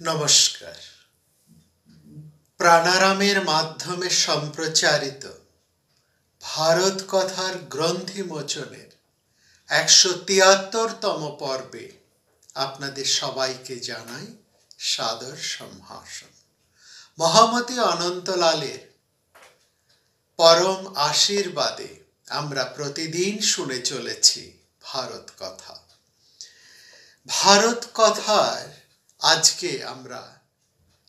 নমস্কার। প্রাণারামের মাধ্যমে সম্প্রচারিত ভারত কথার গ্রন্থি মোচনের ১৭৩তম পর্বে আপনাদের সবাইকে জানাই সাদর সম্ভাষণ। মহামতি অনন্তলালের পরম আশীর্বাদে আমরা প্রতিদিন শুনে চলেছি ভারত কথা। ভারত কথার আজকে আমরা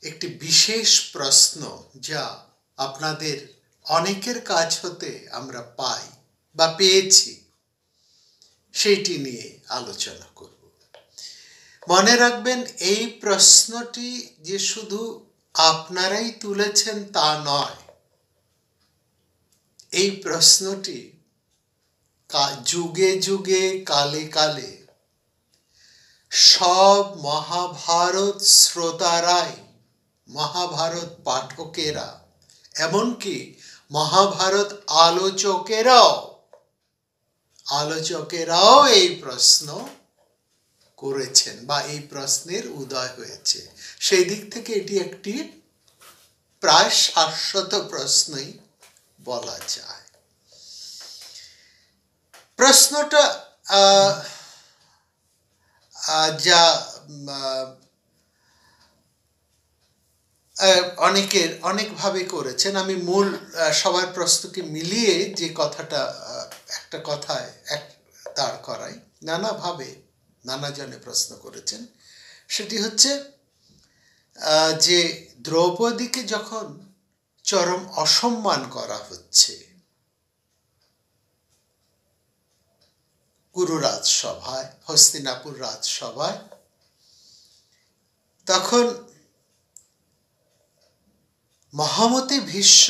একটি বিশেষ প্রশ্ন, যা আপনাদের অনেকের কাছ হতে আমরা পাই বা পেয়েছি, সেইটি নিয়ে আলোচনা করব। মনে রাখবেন, এই প্রশ্নটি যে শুধু আপনারাই তুলেছেন তা নয়। এই প্রশ্নটি যুগে যুগে কালে কালে সব মহাভারত শ্রোতারাই, মহাভারত পাঠকেরা, এমনকি মহাভারত আলোচকেরাও এই প্রশ্ন করেছেন বা এই প্রশ্নের উদয় হয়েছে। সেই দিক থেকে এটি একটি প্রায় শাশ্বত প্রশ্নই বলা যায়। প্রশ্নটা যা অনেকভাবে করেছেন, আমি মূল সবার প্রশ্নকে মিলিয়ে যে কথাটা একটা কথায় দাঁড় করাই, নানাভাবে নানাজনে প্রশ্ন করেছেন। সেটি হচ্ছে যে দ্রৌপদীকে যখন চরম অসম্মান করা হচ্ছে কুরু রাজসভায়, হস্তিনাপুর রাজসভায়, তখন মহামতি ভীষ্ম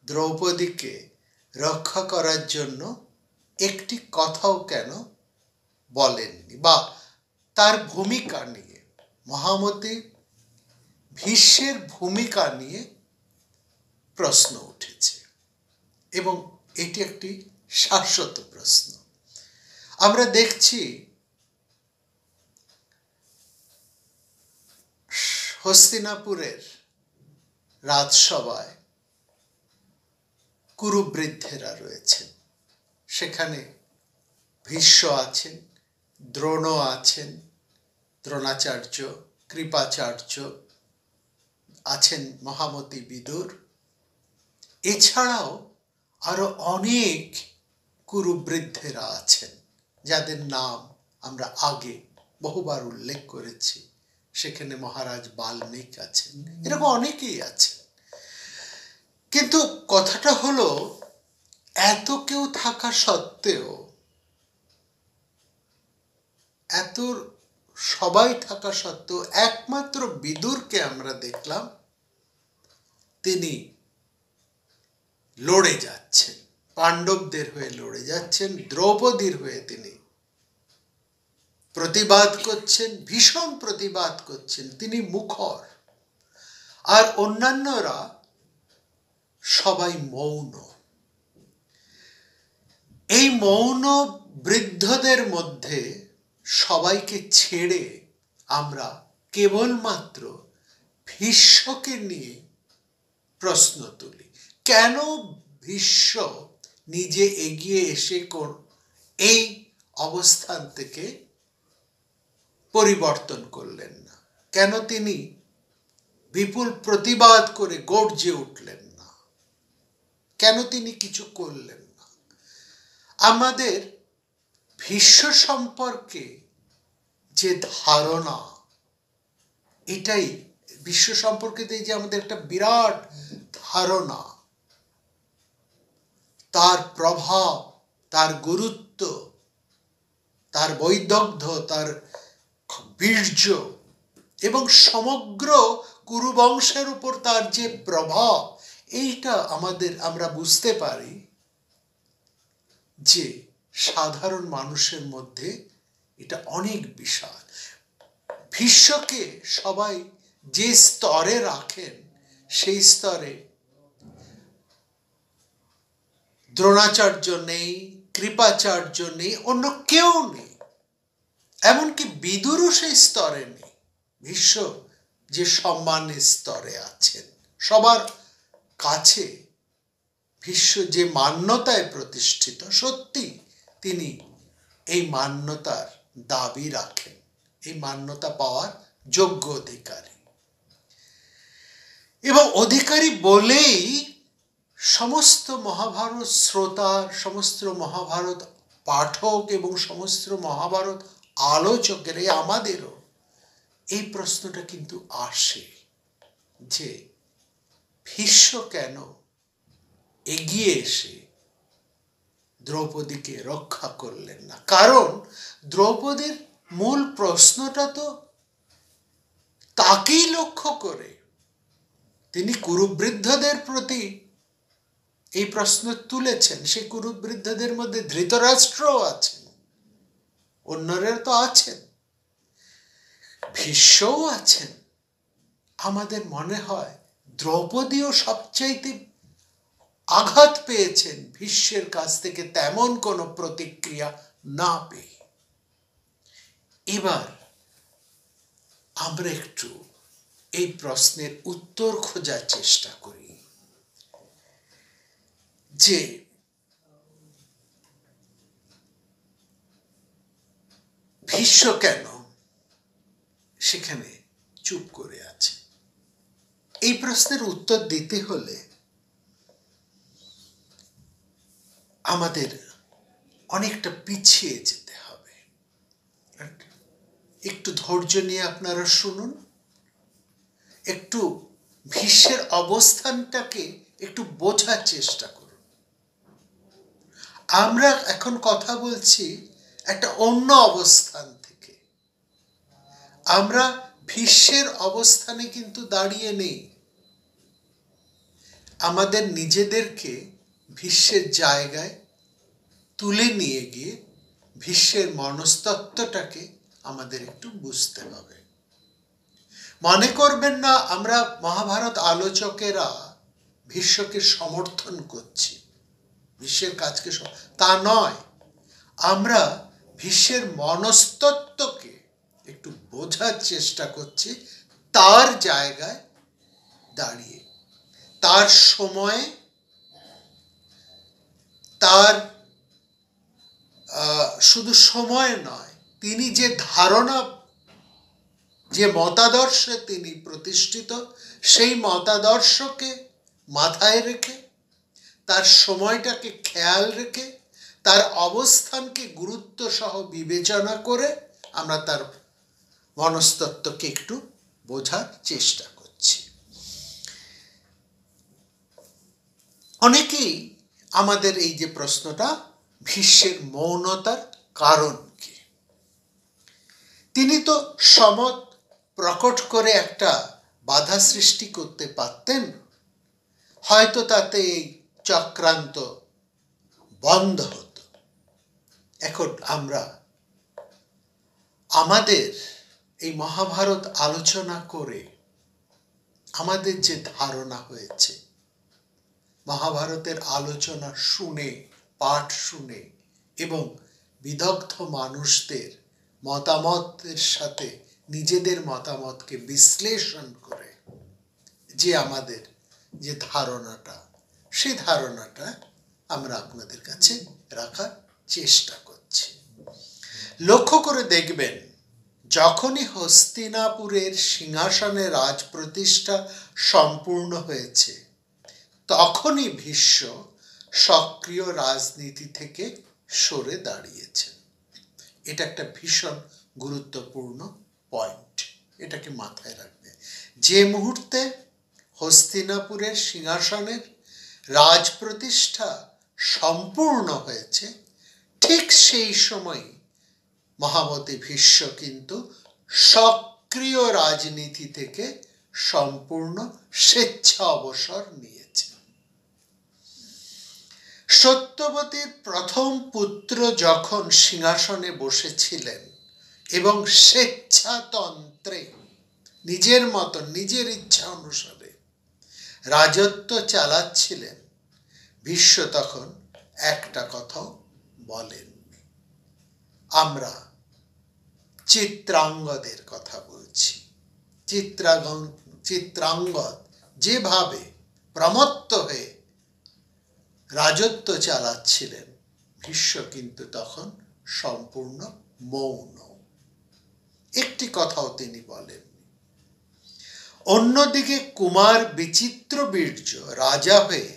দ্রৌপদীকে রক্ষা করার জন্য একটি কথাও কেন বলেননি, বা তার ভূমিকা নিয়ে, মহামতি ভীষ্মের ভূমিকা নিয়ে প্রশ্ন উঠেছে, এবং এটি একটি শাশ্বত প্রশ্ন। আমরা দেখছি হস্তিনাপুরের রাজসভায় কুরুবৃদ্ধেরা রয়েছেন। সেখানে ভীষ্ম আছেন, দ্রোণ আছেন, দ্রোণাচার্য, কৃপাচার্য আছেন, মহামতি বিদুর, এছাড়াও আরো অনেক কুরুবৃদ্ধেরা আছেন, যাদের নাম আমরা আগে বহুবার উল্লেখ করেছি। সেখানে মহারাজ বাল্মীকি আছেন, এরকম অনেকেই আছেন। কিন্তু কথাটা হলো, এত কেউ থাকা সত্ত্বেও, এত সবাই থাকা সত্ত্বেও একমাত্র বিদুরকে আমরা দেখলাম তিনি লড়ে যাচ্ছেন, পাণ্ডবদের হয়ে লড়ে যাচ্ছেন, দ্রৌপদীর হয়ে তিনি প্রতিবাদ করছেন, ভীষণ প্রতিবাদ করছেন, তিনি মুখর। আর অন্যান্যরা সবাই মৌন। এই মৌন বৃদ্ধদের মধ্যে সবাইকে ছেড়ে আমরা কেবলমাত্র ভীষ্মকে নিয়ে প্রশ্ন তুলি। কেন ভীষ্ম নিজে এগিয়ে এসে এই অবস্থান থেকে পরিবর্তন করলেন না? কেন তিনি বিপুল প্রতিবাদ করে গর্জে উঠলেন না? কেন তিনি কিছু করলেন না? আমাদের ভীষ্ম সম্পর্কে যে ধারণা, এটাই বিশ্ব সম্পর্কে যে আমাদের একটা বিরাট ধারণা, তার প্রভাব, তার গুরুত্ব, তার বৈদগ্ধ্য, তার বীর্য, এবং সমগ্র কুরুবংশের উপর তার যে প্রভাব, এইটা আমরা বুঝতে পারি যে সাধারণ মানুষের মধ্যে এটা অনেক বিশাল। ভীষ্মকে সবাই যে স্তরে রাখেন, সেই স্তরে দ্রোণাচার্য নেই, কৃপাচার্য নেই, অন্য কেউ নেই, এমনকি বিদুরও সেই স্তরে নেই। ভীষ্ম যে সম্মানের স্তরে আছেন, সবার কাছে ভীষ্ম যে মান্যতায় প্রতিষ্ঠিত, সত্যি তিনি এই মান্যতার দাবি রাখেন, এই মান্যতা পাওয়ার যোগ্য অধিকারী। এবং অধিকারী বলেই সমস্ত মহাভারত শ্রোতার, সমস্ত মহাভারত পাঠক এবং সমস্ত মহাভারত আলোচকের, আমাদেরও এই প্রশ্নটা কিন্তু আসে যে ভীষ্ম কেন এগিয়ে এসে দ্রৌপদীকে রক্ষা করলেন না? কারণ দ্রৌপদীর মূল প্রশ্নটা তো তাকেই লক্ষ্য করে। তিনি কুরুবৃদ্ধদের প্রতি এই প্রশ্ন তুলেছেন। সেই কুরুবৃদ্ধদের মধ্যে ধৃতরাষ্ট্রও আছেন, অন্যরা তো আছেন, ভীষ্মও আছেন। আমাদের মনে হয় দ্রৌপদীও সবচাইতে আঘাত পেয়েছেন ভীষ্মের কাছ থেকে তেমন কোনো প্রতিক্রিয়া না পেয়ে। এবার আমরা একটু এই প্রশ্নের উত্তর খোঁজার চেষ্টা করি যে ভীষ্ম কেন সেখানে চুপ করে আছে। এই প্রশ্নের উত্তর দিতে হলে আমাদের অনেকটা পিছিয়ে যেতে হবে। একটু ধৈর্য নিয়ে আপনারা শুনুন, একটু ভীষ্মের অবস্থানটাকে একটু বোঝার চেষ্টা করুন। আমরা এখন কথা বলছি একটা অন্য অবস্থান থেকে। আমরা ভীষ্মের অবস্থানে কিন্তু দাঁড়িয়ে নেই। আমাদের নিজেদেরকে ভীষ্মের জায়গায় তুলে নিয়ে গিয়ে ভীষ্মের মনস্তত্ত্বটাকে আমাদের একটু বুঝতে হবে। মনে করবেন না আমরা মহাভারত আলোচকেরা ভীষ্মকে সমর্থন করছি, ভীষ্মের কাজকে, তা নয়। আমরা ভীষ্মের মনস্তত্ত্বকে একটু বোঝার চেষ্টা করছি, তার জায়গায় দাঁড়িয়ে, তার সময়ে, তার শুধু সময় নয়, তিনি যে ধারণা, যে মতাদর্শে তিনি প্রতিষ্ঠিত, সেই মতাদর্শকে মাথায় রেখে, তার সময়টাকে খেয়াল রেখে, তার অবস্থানকে গুরুত্ব সহ বিবেচনা করে আমরা তার মনস্তত্ত্বকে একটু বোঝার চেষ্টা করছি। অনেকেই আমাদের এই যে প্রশ্নটা, ভীষ্মের মৌনতার কারণ কি? তিনি তো সমত প্রকট করে একটা বাধা সৃষ্টি করতে পারতেন, হয়তো তাতে এই চক্রান্ত বন্ধ হতো। এখন আমরা আমাদের এই মহাভারত আলোচনা করে আমাদের যে ধারণা হয়েছে, মহাভারতের আলোচনা শুনে, পাঠ শুনে এবং বিদগ্ধ মানুষদের মতামতের সাথে নিজেদের মতামতকে বিশ্লেষণ করে যে আমাদের যে ধারণাটা, সেই ধারণাটা আমরা আপনাদের কাছে রাখার চেষ্টা করছি। লক্ষ্য করে দেখবেন, যখনই হস্তিনাপুরের সিংহাসনে রাজ প্রতিষ্ঠা সম্পূর্ণ হয়েছে, তখনই ভীষ্ম সক্রিয় রাজনীতি থেকে সরে দাঁড়িয়েছেন। এটা একটা ভীষণ গুরুত্বপূর্ণ পয়েন্ট, এটাকে মাথায় রাখবে। যে মুহূর্তে হস্তিনাপুরের সিংহাসনের রাজ প্রতিষ্ঠা সম্পূর্ণ হয়েছে, ঠিক সেই সময় মহামতি ভীষ্ম কিন্তু সক্রিয় রাজনীতি থেকে সম্পূর্ণ স্বেচ্ছা অবসর নিয়েছেন। সত্যবতীর প্রথম পুত্র যখন সিংহাসনে বসেছিলেন এবং স্বেচ্ছাতন্ত্রে নিজের মতন, নিজের ইচ্ছা অনুসারে রাজত্ব চালাচ্ছিলেন, ভীষ্ম তখন একটা কথাও বলেননি। আমরা চিত্রাঙ্গদের কথা বলছি, চিত্রাঙ্গদ যেভাবে প্রমত্ত হয়ে রাজত্ব চালাচ্ছিলেন, ভীষ্ম কিন্তু তখন সম্পূর্ণ মৌন, একটি কথাও তিনি বলেন। অন্যদিকে কুমার বিচিত্রবীর্য রাজা হয়ে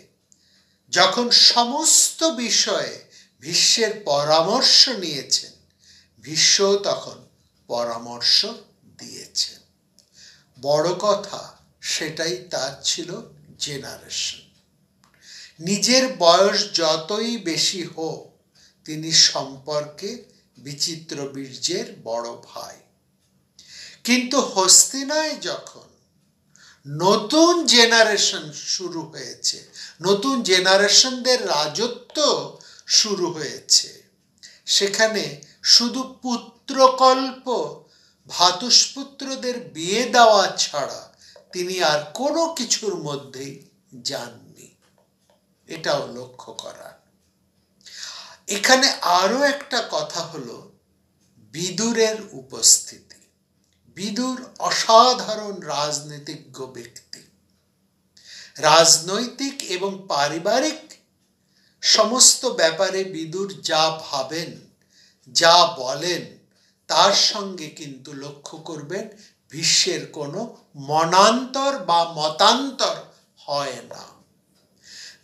যখন সমস্ত বিষয়ে ভীষ্মের পরামর্শ নিয়েছেন, ভীষ্ম তখন পরামর্শ দিয়েছেন। বড় কথা সেটাই তার ছিল জেনারেশন। নিজের বয়স যতই বেশি হোক, তিনি সম্পর্কে বিচিত্রবীর্যের বড় ভাই। কিন্তু হস্তিনায় যখন নতুন জেনারেশন শুরু হয়েছে, নতুন জেনারেশনদের রাজত্ব শুরু হয়েছে, সেখানে শুধু পুত্রকল্প ভ্রাতুষ্পুত্রদের বিয়ে দেওয়া ছাড়া তিনি আর কোনো কিছুর মধ্যেই যাননি। এটাও লক্ষ্য করার। এখানে আরো একটা কথা হলো বিদুরের উপস্থিতি। বিদুর অসাধারণ রাজনীতিজ্ঞ ব্যক্তি। রাজনৈতিক এবং পারিবারিক সমস্ত ব্যাপারে বিদুর যা ভাবেন, যা বলেন, তার সঙ্গে কিন্তু লক্ষ্য করবেন ভীষ্মের কোনো মনান্তর বা মতান্তর হয় না।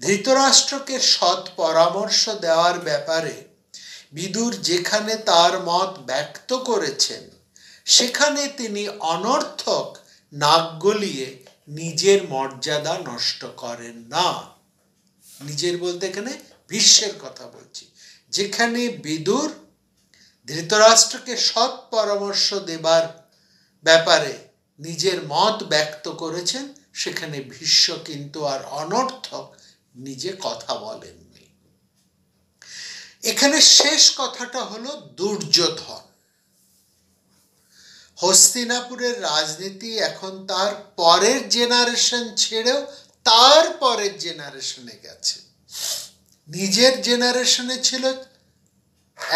ধৃতরাষ্ট্রকে সৎ পরামর্শ দেওয়ার ব্যাপারে বিদুর যেখানে তার মত ব্যক্ত করেছেন, সেখানে তিনি অনর্থক নাক গলিয়ে নিজের মর্যাদা নষ্ট করেন না। নিজের বলতে এখানে ভীষ্মের কথা বলছি। যেখানে বিদুর ধৃতরাষ্ট্রকে সৎ পরামর্শ দেবার ব্যাপারে নিজের মত ব্যক্ত করেছেন, সেখানে ভীষ্ম কিন্তু আর অনর্থক নিজে কথা বলেননি। এখানে শেষ কথাটা হলো দুর্যোধন। হস্তিনাপুরের রাজনীতি এখন তার পরের জেনারেশন ছেড়েও তার পরের জেনারেশনে গেছে। নিজের জেনারেশনে ছিল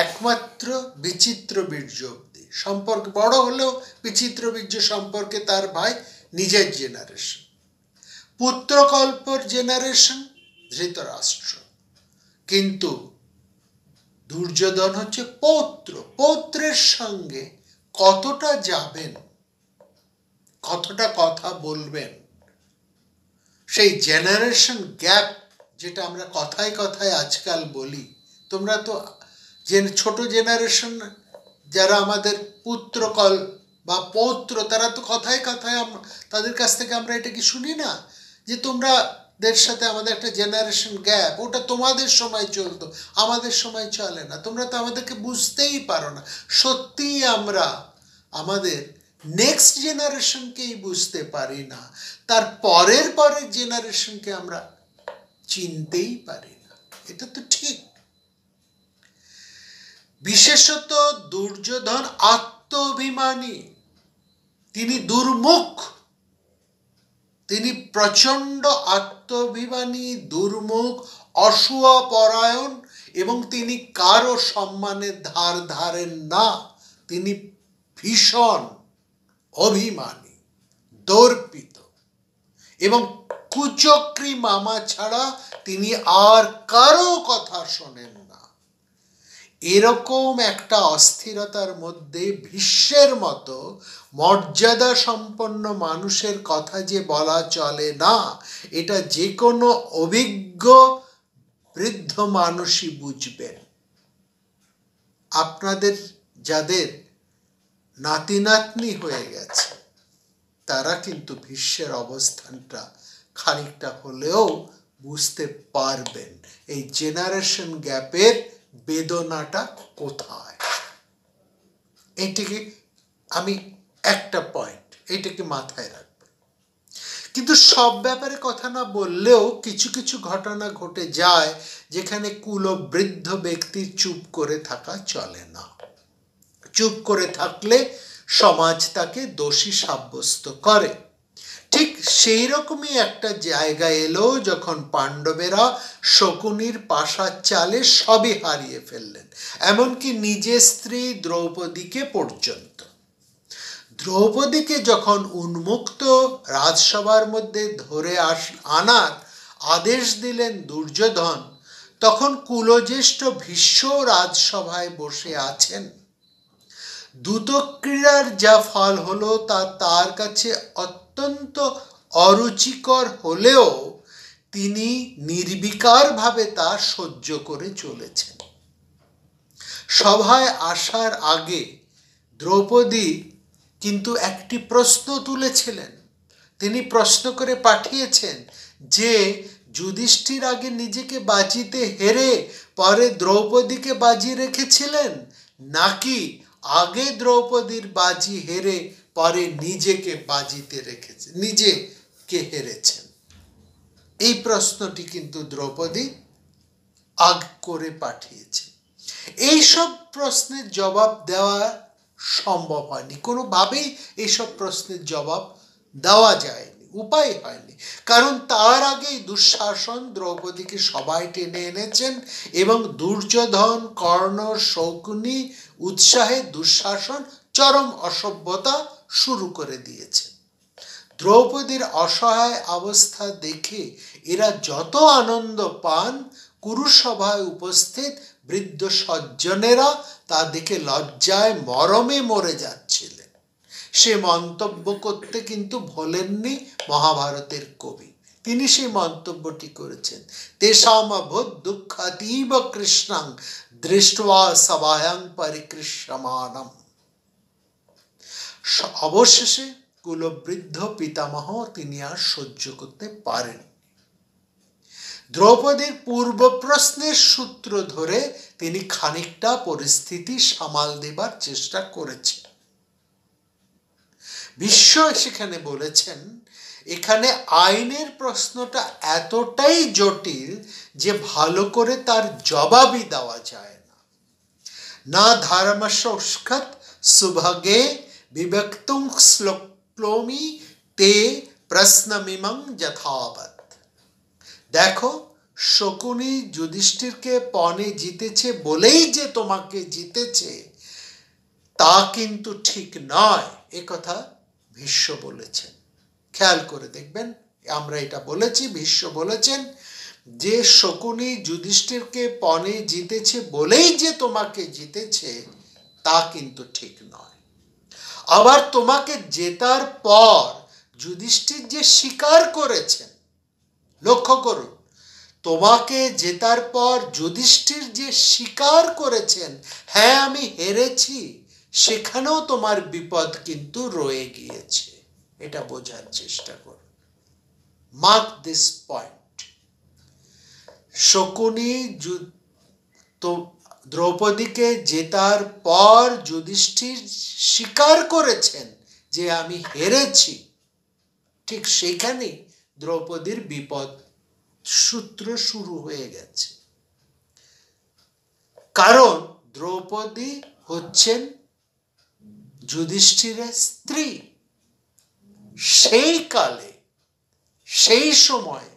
একমাত্র বিচিত্রবীর্য অব্দি, সম্পর্ক বড় হলেও বিচিত্রবীর্য সম্পর্কে তার ভাই নিজের জেনারেশন। পুত্রকল্পর জেনারেশন ধৃতরাষ্ট্র, কিন্তু দুর্যোধন হচ্ছে পৌত্র। পৌত্রের সঙ্গে কতটা যাবেন, কতটা কথা বলবেন, সেই জেনারেশন গ্যাপ যেটা আমরা কথায় কথায় আজকাল বলি, তোমরা তো ছোট জেনারেশন যারা আমাদের পুত্রকল বা পৌত্র, তারা তো কথায় কথায় তাদের কাছ থেকে আমরা এটা কি শুনি না যে তোমরাদের সাথে আমাদের একটা জেনারেশন গ্যাপ, ওটা তোমাদের সময় চলতো, আমাদের সময় চলে না, তোমরা তো আমাদেরকে বুঝতেই পারো না। সত্যিই আমরা আমাদের নেক্সট জেনারেশনকেই বুঝতে পারি না, তার পরের জেনারেশনকে আমরা চিনতেই পারি না। এটা তো ঠিক। বিশেষত দুর্যোধন আত্মঅভিমানী, তিনি দুর্মুখ, তিনি প্রচন্ড আত্মঅভিমানী, দুর্মুখ, অসূয়া পরায়ণ, এবং তিনি কারো সম্মানের ধার ধারেন না। তিনি ভীষণ অভিমানী, দর্পিত, এবং কুচক্রী মামা ছাড়া তিনি আর কারো কথা শোনেন না। এরকম একটা অস্থিরতার মধ্যে ভীষ্মের মতো মর্যাদা সম্পন্ন মানুষের কথা যে বলা চলে না, এটা যে কোনো অভিজ্ঞ বৃদ্ধ মানুষই বুঝবেন। আপনাদের যাদের নাতি নাতনি হয়ে গেছে, তারা কিন্তু ভীষ্মের অবস্থানটা খানিকটা হলেও বুঝতে পারবেন, এই জেনারেশন গ্যাপের বেদনাটা কোথায়। এইটাকে আমি একটা পয়েন্ট, এইটাকে মাথায় রাখবেন। কিন্তু সব ব্যাপারে কথা না বললেও কিছু কিছু ঘটনা ঘটে যায় যেখানে কুলবৃদ্ধ ব্যক্তির চুপ করে থাকা চলে না। চুপ করে থাকলে সমাজ তাকে দোষী সাব্যস্ত করে। ঠিক সেই রকমই একটা জায়গা এলো যখন পাণ্ডবেরা শকুনির পাশার চালে সবই হারিয়ে ফেললেন, এমনকি নিজের স্ত্রী দ্রৌপদীকে পর্যন্ত। দ্রৌপদীকে যখন উন্মুক্ত রাজসভার মধ্যে ধরে আনার আদেশ দিলেন দুর্যোধন, তখন কুলজ্যেষ্ঠ ভীষ্ম রাজসভায় বসে আছেন। দ্যুতক্রীড়ার যা ফল হলো তা তার কাছে অত্যন্ত অরুচিকর হলেও তিনি নির্বিকারভাবে তা সহ্য করে চলেছেন। সভায় আসার আগে দ্রৌপদী কিন্তু একটি প্রশ্ন তুলেছিলেন। তিনি প্রশ্ন করে পাঠিয়েছেন যে যুধিষ্ঠির আগে নিজেকে বাজিতে হেরে পরে দ্রৌপদীকে বাজি রেখেছিলেন, নাকি আগে দ্রৌপদীর বাজি হেরে পরে নিজেকে বাজিতে রেখেছেন, নিজেকে হেরেছেন। এই প্রশ্নটি কিন্তু দ্রৌপদী আগ করে পাঠিয়েছে। এইসব প্রশ্নের জবাব দেওয়া সম্ভব হয়নি, কোনোভাবেই এইসব প্রশ্নের জবাব দেওয়া যায়নি, উপায় হয়নি। কারণ তার আগেই দুঃশাসন দ্রৌপদীকে সবাই টেনে এনেছেন এবং দুর্যোধন, কর্ণ, শকুনি উৎসাহে দুঃশাসন চরম অসভ্যতা শুরু করে দিয়েছে। দ্রৌপদীর অসহায় অবস্থা দেখে এরা যত আনন্দ পান, কুরুসভায় উপস্থিত বৃদ্ধ সজ্জনেরা তা দেখে লজ্জায় মরমে মরে যাচ্ছিলেন। সে মন্তব্য করতে কিন্তু ভোলেননি মহাভারতের কবি। তিনি সেই মন্তব্যটি করেছেন, তেষাম অভূত দুঃখাতীব কৃষ্ণং দৃष्ट्वा সভায়াং পরিকৃষ্যমানম। অবশেষে কুলবৃদ্ধ পিতামহ তিনি আর সহ্য করতে পারেন। দ্রৌপদীর পূর্ব প্রশ্নের সূত্র ধরে তিনি খানিকটা পরিস্থিতি সামাল দেবার চেষ্টা করেছেন। ভীষ্ম সেখানে বলেছেন, এখানে আইনের প্রশ্নটা এতটাই জটিল যে ভালো করে তার জবাবই দেওয়া যায় না। না ধর্মসংস্কৃত সুভগে বিভক্তুং শ্লোক্লোমি তে প্রশ্নমিমং যথাবৎ। দেখো, শকুনি যুধিষ্ঠিরকে পণে জিতেছে বলেই যে তোমাকে জিতেছে তা কিন্তু ঠিক নয়, এ কথা ভীষ্ম বলেছেন। খেয়াল করে দেখবেন, আমরা এটা বলেছি, ভীষ্ম বলেছেন যে শকুনি যুধিষ্ঠিরকে পণে জিতেছে বলেই যে তোমাকে জিতেছে তা কিন্তু ঠিক নয়। আবার তোমাকে জেতার পর যুধিষ্ঠির যে স্বীকার করেছেন, লক্ষ্য করুন, তোমাকে জেতার পর যুধিষ্ঠির যে স্বীকার করেছেন হ্যাঁ আমি হেরেছি, সেখানেও তোমার বিপদ কিন্তু রয়ে গিয়েছে। এটা বোঝার চেষ্টা করুন। Mark this point. শকুনি তো দ্রৌপদীকে জেতার পর যুধিষ্ঠির স্বীকার করেছেন যে আমি হেরেছি, ঠিক সেখানেই দ্রৌপদীর বিপদ সূত্র শুরু হয়ে গেছে। কারণ দ্রৌপদী হচ্ছেন যুধিষ্ঠিরের স্ত্রী। সেই কালে, সেই সময়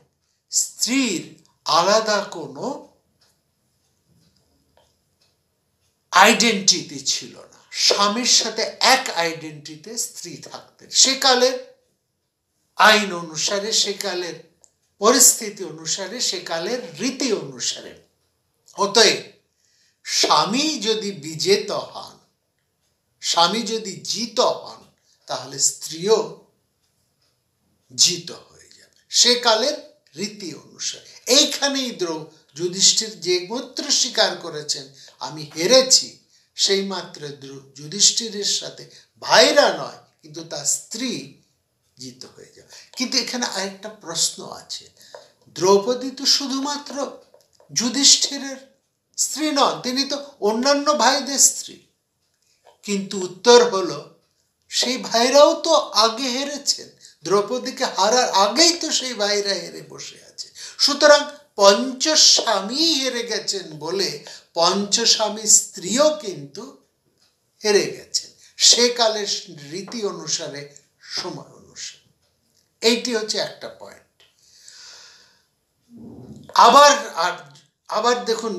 স্ত্রীর আলাদা কোনো আইডেন্টিটি ছিল না। স্বামীর সাথে এক আইডেন্টিটিতে স্ত্রী থাকতেন। সেকালের আইন অনুসারে, সেকালের পরিস্থিতি অনুসারে, সেকালের রীতি অনুসারে। অতএব স্বামী যদি বিজেত হন, স্বামী যদি জিত হন, তাহলে স্ত্রীও জিত হয়ে যাবে সেকালের রীতি অনুসারে। এইখানেই যুধিষ্ঠির যে মাত্র স্বীকার করেছেন আমি হেরেছি, সেই মাত্র যুধিষ্ঠিরের সাথে ভাইরা নয় কিন্তু তার স্ত্রী জিত হয়ে যাবে। কিন্তু এখানে আরেকটা প্রশ্ন আছে, দ্রৌপদী তো শুধুমাত্র যুধিষ্ঠিরের স্ত্রী নন, তিনি তো অন্যান্য ভাইদের স্ত্রী। কিন্তু উত্তর হলো সেই ভাইরাও তো আগে হেরেছেন, দ্রৌপদীকে হারার আগেই তো সেই ভাইরা হেরে বসে আছে। সুতরাং পঞ্চস্বামী হেরে গেছেন বলে পঞ্চস্বামী স্ত্রীও কিন্তু হেরে গেছেন সেকালের রীতি অনুসারে, সময় অনুসারে। এইটি হচ্ছে একটা পয়েন্ট। আবার দেখুন,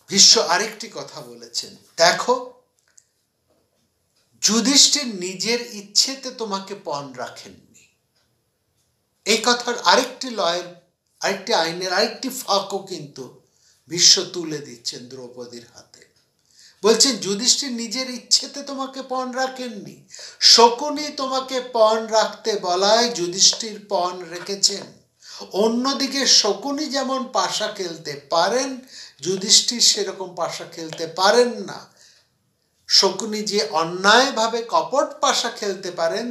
ভীষ্ম আরেকটি কথা বলেছেন, দেখো যুধিষ্ঠির নিজের ইচ্ছেতে তোমাকে পণ রাখেননি। এই কথার আরেকটি আইনের আরেকটি ফাঁকও কিন্তু ভীষ্ম তুলে দিচ্ছেন দ্রৌপদীর হাতে। বলছেন যুধিষ্ঠির নিজের ইচ্ছেতে তোমাকে পণ রাখেননি, শকুনি তোমাকে পণ রাখতে বলায় যুধিষ্ঠির পণ রেখেছেন। অন্যদিকে শকুনি যেমন পাশা খেলতে পারেন, যুধিষ্ঠির সেরকম পাশা খেলতে পারেন না। শকুনি যে অন্যায়ভাবে কপট পাশা খেলতে পারেন,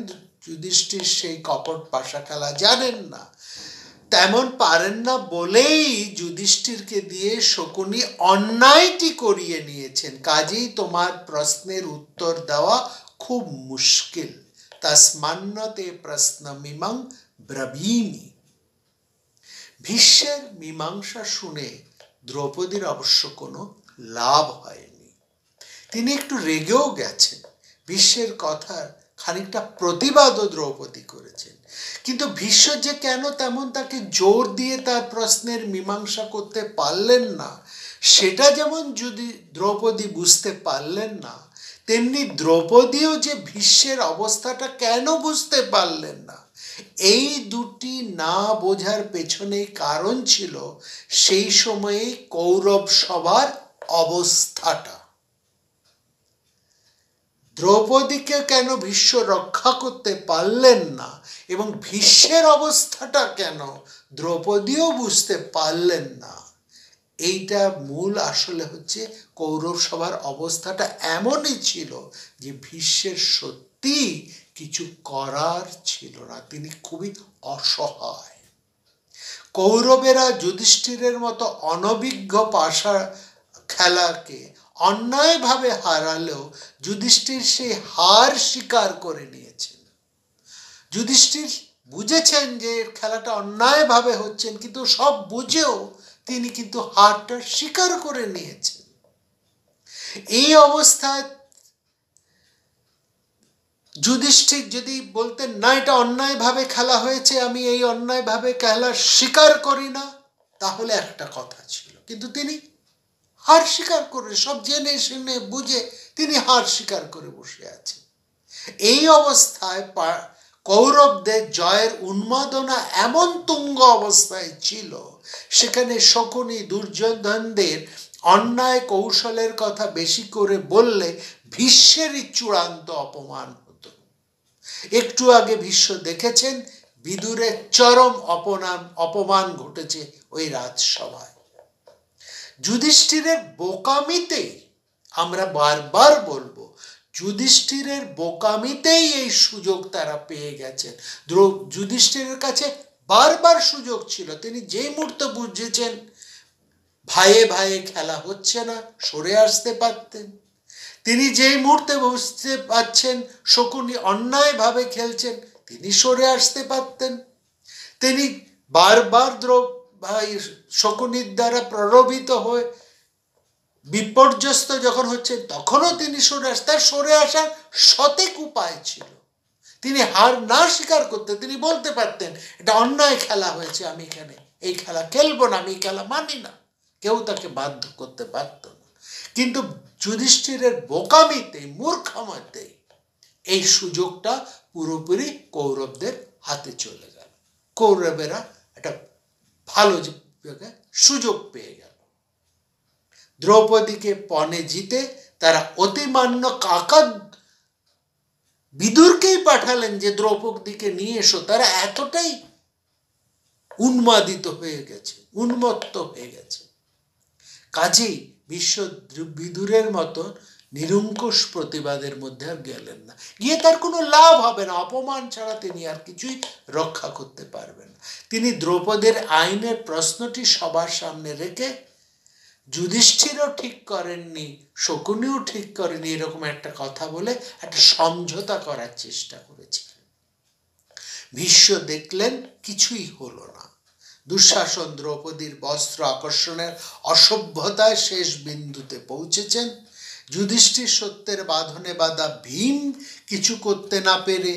যুধিষ্ঠির সেই কপট পাশা খেলা জানেন না। তেমন পারেন না বলেই যুধিষ্ঠিরকে দিয়ে শকুনি অন্যায়টি করিয়ে নিয়েছেন। কাজেই তোমার প্রশ্নের উত্তর দেওয়া খুব মুশকিল। তস্মান্নতে প্রশ্নমিমং ব্রবীমি। ভীষ্মের মীমাংসা শুনে দ্রৌপদীর অবশ্য কোনো লাভ হয়নি। তিনি একটু রেগেও গেছেন। ভীষ্মের কথার খানিকটা প্রতিবাদও দ্রৌপদী করেছেন। কিন্তু ভীষ্ম যে কেন তেমন তাকে জোর দিয়ে তার প্রশ্নের মীমাংসা করতে পারলেন না, সেটা যেমন যদি দ্রৌপদী বুঝতে পারলেন না, তেমনি দ্রৌপদীও যে ভীষ্মের অবস্থাটা কেন বুঝতে পারলেন না, এই দুটি না বোঝার পেছনে কারণ ছিল সেই সময়ে কৌরব সভার অবস্থাটা। দ্রৌপদীকে কেন ভীষ্ম রক্ষা করতে পারলেন না এবং ভীষ্মের অবস্থাটা কেন দ্রৌপদীও বুঝতে পারলেন না, এইটা মূল আসলে হচ্ছে কৌরব সভার অবস্থাটা এমনই ছিল যে ভীষ্মের সত্যি কিছু করার ছিল না, তিনি খুবই অসহায়। কৌরবেরা যুধিষ্ঠিরের মতো অনভিজ্ঞ পাশা খেলাকে অন্যায়ভাবে হারালেও যুধিষ্ঠির সেই হার স্বীকার করে নিয়েছেন। যুধিষ্ঠির বুঝেছেন যে খেলাটা অন্যায়ভাবে হচ্ছেন, কিন্তু সব বুঝেও তিনি কিন্তু হারটা স্বীকার করে নিয়েছেন। এই অবস্থায় যুধিষ্ঠির যদি বলতেন না এটা অন্যায়ভাবে খেলা হয়েছে, আমি এই অন্যায়ভাবে খেলা স্বীকার করি না, তাহলে একটা কথা ছিল। কিন্তু তিনি হার স্বীকার করে, সব জেনে শুনে বুঝে তিনি হার স্বীকার করে বসে আছেন। এই অবস্থায় কৌরবদের জয়ের উন্মাদনা এমন তুঙ্গ অবস্থায় ছিল, সেখানে শকুনি দুর্যোধনদের অন্যায় কৌশলের কথা বেশি করে বললে ভীষ্মেরই চূড়ান্ত অপমান হতো। একটু আগে ভীষ্ম দেখেছেন বিদুরের চরম অপমান ঘটেছে ওই রাজসভায়। যুধিষ্ঠিরের বোকামিতে, আমরা বারবার বলবো, যুধিষ্ঠিরের বোকামিতেই এই সুযোগ তারা পেয়ে গেছেন। যুধিষ্ঠিরের কাছে বারবার সুযোগ ছিল, তিনি যেই মুহূর্তে বুঝেছেন ভাইয়ে ভাইয়ে খেলা হচ্ছে না, সরে আসতে পারতেন। তিনি যেই মুহূর্তে বুঝতে পারছেন শকুনি অন্যায়ভাবে খেলছেন, তিনি সরে আসতে পারতেন। তিনি বারবার শকুনির দ্বারা প্রলোভিত হয়ে বিপর্যস্ত যখন হচ্ছে, তখনও তিনি সরে আসার সতেক উপায় ছিল। তিনি হার না স্বীকার করতে, তিনি বলতে পারতেন এটা অন্যায় খেলা হয়েছে, আমি এখানে এই খেলা খেলবো না, আমি এই খেলা মানি না, কেউ তাকে বাধ্য করতে পারত না। কিন্তু যুধিষ্ঠিরের বোকামিতে, মূর্খামিতে এই সুযোগটা পুরোপুরি কৌরবদের হাতে চলে গেল। কৌরবেরা একটা ভালো সুযোগ পেয়ে গেল। দ্রৌপদীকে পণে জিতে তারা অতিমান্য কাকা বিদুরকেই পাঠালেন যে দ্রৌপদীকে নিয়ে এসো। তারা এতটাই উন্মাদিত হয়ে গেছে, উন্মত্ত হয়ে গেছে। কাজেই বিশ্ব বিদুরের মতো নিরঙ্কুশ প্রতিবাদের মধ্যে আর গেলেন না। গিয়ে তার কোনো লাভ হবে না, অপমান ছাড়া তিনি আর কিছুই রক্ষা করতে পারবেন না। তিনি দ্রৌপদীর আইনের প্রশ্নটি সবার সামনে রেখে, যুধিষ্ঠিরও ঠিক করেননি, শকুনিও ঠিক করেনি, এরকম একটা কথা বলে একটা সমঝোতা করার চেষ্টা করেছিলেন। ভীষ্ম দেখলেন কিছুই হলো না। দুঃশাসন দ্রৌপদীর বস্ত্র আকর্ষণের অসভ্যতায় শেষ বিন্দুতে পৌঁছেছেন। যুধিষ্ঠির সত্যের বাঁধনে বাঁধা ভীম কিছু করতে না পেরে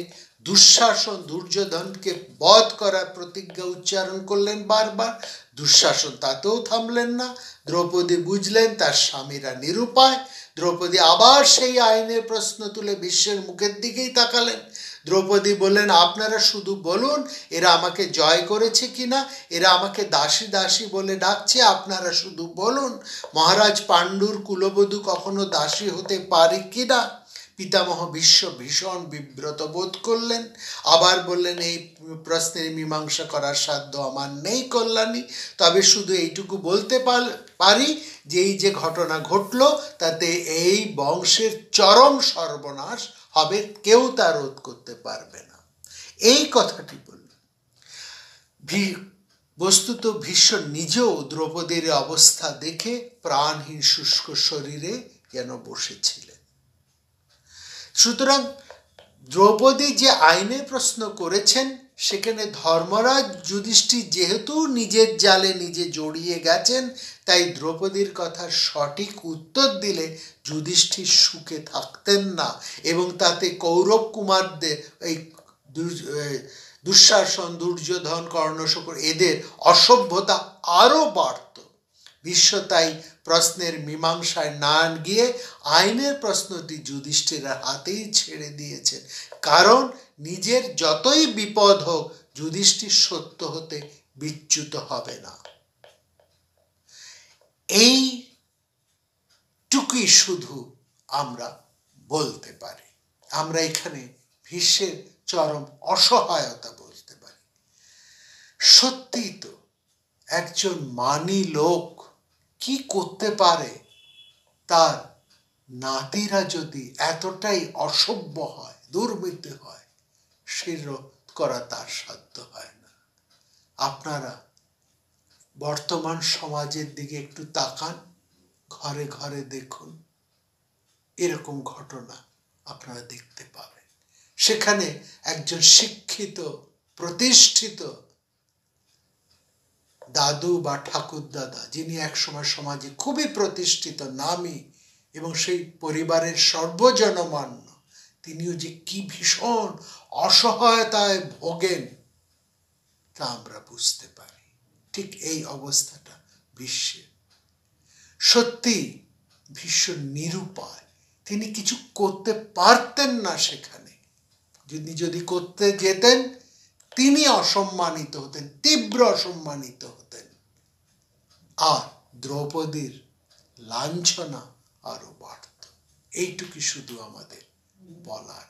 দুঃশাসন দুর্যোধনকে বধ করার প্রতিজ্ঞা উচ্চারণ করলেন বারবার। দুঃশাসন তাতেও থামলেন না। দ্রৌপদী বুঝলেন তার স্বামীরা নিরুপায়, দ্রৌপদী আবার সেই আইনের প্রশ্ন তুলে ভীষ্মের মুখের দিকেই তাকালেন। দ্রৌপদী বললেন, আপনারা শুধু বলুন এরা আমাকে জয় করেছে কিনা, এরা আমাকে দাসী দাসী বলে ডাকছে, আপনারা শুধু বলুন মহারাজ পাণ্ডুর কুলবধূ কখনো দাসী হতে পারে কিনা। পিতামহ ভীষ্ম ভীষণ বিব্রত বোধ করলেন, আবার বললেন, এই প্রশ্নের মীমাংসা করার সাধ্য আমার নেই কল্যাণী, তবে শুধু এইটুকু বলতে পারি যে এই যে ঘটনা ঘটল তাতে এই বংশের চরম সর্বনাশ হবে, কেউ তা রোধ করতে পারবে না। এই কথাটি বলল। বস্তুত ভীষ্ম নিজেও দ্রৌপদীর অবস্থা দেখে প্রাণহীন শুষ্ক শরীরে যেন বসেছিলেন। সুতরাং দ্রৌপদী যে আইনে প্রশ্ন করেছেন সেখানে ধর্মরাজ যুধিষ্ঠির যেহেতু নিজের জালে নিজে জড়িয়ে গেছেন, তাই দ্রৌপদীর কথা সঠিক উত্তর দিলে যুধিষ্ঠির সুখে থাকতেন না, এবং তাতে কৌরব কুমারদের এই দুঃশাসন, দুর্যোধন, কর্ণশূকর এদের অসভ্যতা আরও বাড়ত। ভীষ্ম তাই প্রশ্নের মীমাংসায় না গিয়ে আইনের প্রশ্নটি যুধিষ্ঠিরের হাতেই ছেড়ে দিয়েছেন, কারণ নিজের যতই বিপদ হোক যুধিষ্ঠির সত্য হতে বিচ্যুত হবে না। এইটুকুই শুধু আমরা বলতে পারি। আমরা এখানে ভীষ্মের চরম অসহায়তা বলতে পারি। সত্যি তো একজন মানি লোক কি করতে পারে, তার নাতিরা যদি এতটাই অসভ্য হয়, দুর্বৃত্ত হয়, সে রোধ করা তার সাধ্য হয় না। আপনারা বর্তমান সমাজের দিকে একটু তাকান, ঘরে ঘরে দেখুন, এরকম ঘটনা আপনারা দেখতে পাবেন। সেখানে একজন শিক্ষিত প্রতিষ্ঠিত দাদু বা ঠাকুর দাদা, যিনি একসময় সমাজে খুবই প্রতিষ্ঠিত নামী এবং সেই পরিবারের সর্বজনমান্য, তিনিও যে কি ভীষণ অসহায়তায় ভোগেন তা আমরা বুঝতে পারি। ঠিক এই অবস্থাটা ভীষ্মের। সত্যি ভীষ্ম নিরুপায়, তিনি কিছু করতে পারতেন না। সেখানে যদি করতে যেতেন তিনি অসম্মানিত হতেন, তীব্র অসম্মানিত হতেন, আর দ্রৌপদীর লাঞ্ছনা আরো বাড়ত। এইটুকু শুধু আমাদের বলার।